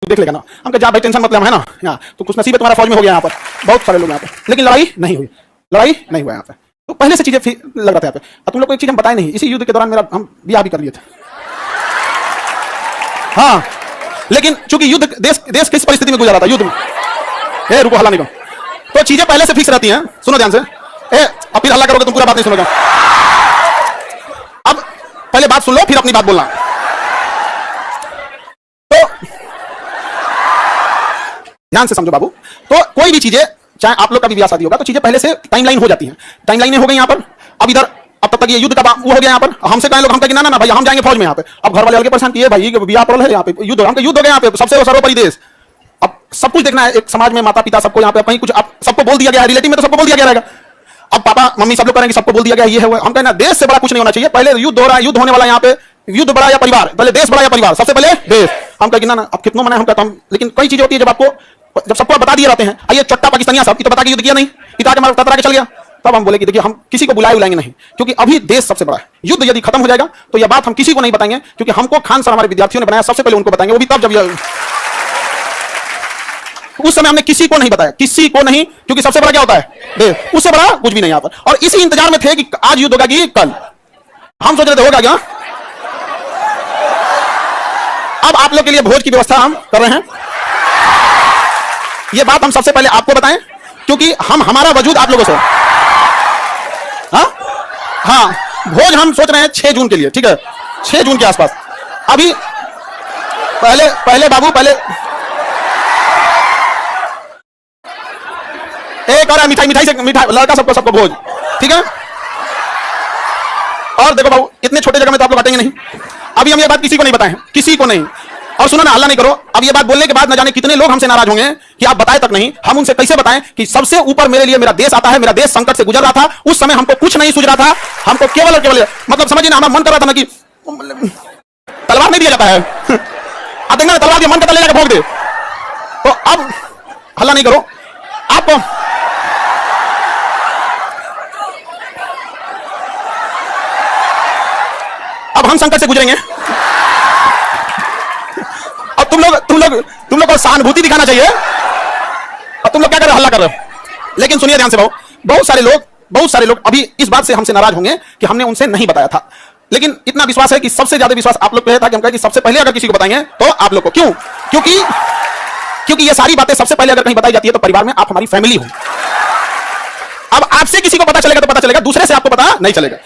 देख लेगा ना। हम कहा जा भाई टेंशन मत ले, हम है ना यहाँ, तो कुछ नसीब है तुम्हारा फौज में हो गया यहाँ पर, बहुत सारे लोग यहाँ पे, लेकिन लड़ाई नहीं हुई, लड़ाई नहीं हुआ यहाँ पे। तो पहले से चीजें लग रहा था यहाँ पे। अब तुम लोग को एक चीज हम बताए नहीं, इसी युद्ध के दौरान मेरा हम ब्याह भी कर लिए थे। हाँ, लेकिन चूंकि युद्ध देश किस परिस्थिति में गुजरा था युद्ध में, ए रुको हल्ला नहीं करो, तो चीजें पहले से फिक्स रहती हैं। सुनो ध्यान से, ए अब फिर हल्ला करोगे तुम पूरा बात नहीं सुनोगे। अब पहले बात सुन लो फिर अपनी बात बोलना। तो ध्यान से समझो बाबू, तो कोई भी चीजें, चाहे आप लोग का भी ब्याह शादी होगा, तो चीजें पहले से टाइमलाइन हो जाती हैं। टाइमलाइनें हो गई यहाँ पर। अब इधर अब तब तक ये युद्ध का वो हो गया यहाँ पर, हमसे कहें लोग, हम कहें ना ना भाई हम जाएंगे फौज में यहाँ पे। अब घर वाले अलग परेशान किए भाई ब्याह पड़ल है यहाँ पे, युद्ध हमका युद्ध हो गया यहाँ पे, सबसे सर्वोपरि देश। अब सब कुछ देखना है, एक समाज में माता पिता सबको यहाँ पे कहीं कुछ अब सबको बोल दिया गया है, रिलेटिव में तो सबको बोल दिया गया रहेगा। अब पापा मम्मी सब लोग करेंगे, सबको बोल दिया गया ये है वो। हम कहना देश से बड़ा कुछ नहीं होना चाहिए। पहले युद्ध हो रहा है, युद्ध होने वाला यहाँ पे, युद्ध बड़ा या परिवार, पहले देश बड़ा या परिवार, सबसे पहले देश। हम कहेंगे ना अब कितना मना हम कहता हूँ, लेकिन कई चीजें होती है जब सबको बता दिए रहते हैं, आइए चट्टा पाकिस्तानिया सब तो बता के युद्ध किया नहीं, इतना के मार ततरा के चल गया, तब हम बोले कि देखिए हम किसी को बुलाएंगे नहीं, क्योंकि अभी देश सबसे बड़ा है। युद्ध यदि खत्म हो जाएगा तो यह बात हम किसी को नहीं बताएंगे, क्योंकि हमको खान सर हमारे विद्यार्थियों ने बनाया, सबसे पहले उनको बताएंगे, वो भी तब जब उस समय हमने किसी को नहीं बताया, किसी को नहीं, क्योंकि सबसे बड़ा क्या होता है देश, उससे बड़ा कुछ भी नहीं यहाँ पर। और इसी इंतजार में थे कि आज युद्ध होगा कि कल, हम सोच रहे थे होगा क्या। अब आप लोग के लिए भोज की व्यवस्था हम कर रहे हैं। यह बात हम सबसे पहले आपको बताएं, क्योंकि हमारा वजूद आप लोगों से। हाँ, भोज हम सोच रहे हैं 6 जून के लिए, ठीक है, 6 जून के आसपास। अभी पहले बाबू पहले एक और मिठाई से लड़का सबको भोज, ठीक है। और देखो बाबू इतने छोटे जगह में तो आप लोग बांटेंगे नहीं। अभी हम ये बात किसी को नहीं बताएं, किसी को नहीं। और सुनो ना, हल्ला नहीं करो। अब ये बात बोलने के बाद न जाने कितने लोग हमसे नाराज होंगे कि आप बताए तक नहीं। हम उनसे कैसे बताएं कि सबसे ऊपर मेरे लिए मेरा देश आता है, मेरा देश संकट से गुजर रहा था, उस समय हमको कुछ नहीं सूझ रहा था, हमको केवल और केवल मतलब समझिए ना, हमारा मन कर रहा था ना कि तलवार नहीं दिया जाता है, आप देखना तलवार मन करता ले जाकर भोग दे। तो अब हल्ला नहीं करो। आप अब हम संकट से गुजरेंगे और तुम लोग को सहानुभूति दिखाना चाहिए, और तुम लोग क्या कर रहे हो, हल्ला कर रहे हो। लेकिन सुनिए ध्यान से भाव, बहुत सारे लोग अभी इस बात से हमसे नाराज होंगे कि हमने उनसे नहीं बताया था। लेकिन इतना विश्वास है कि सबसे ज्यादा विश्वास आप लोग पे था कि हम कहें कि सबसे पहले अगर किसी को बताएंगे तो आप लोग को। क्यों? क्योंकि ये सारी बातें सबसे पहले अगर कहीं बताई जाती है तो परिवार में आप हमारी फैमिली हो। अब आपसे किसी को पता चलेगा तो पता चलेगा, दूसरे से आपको पता नहीं चलेगा।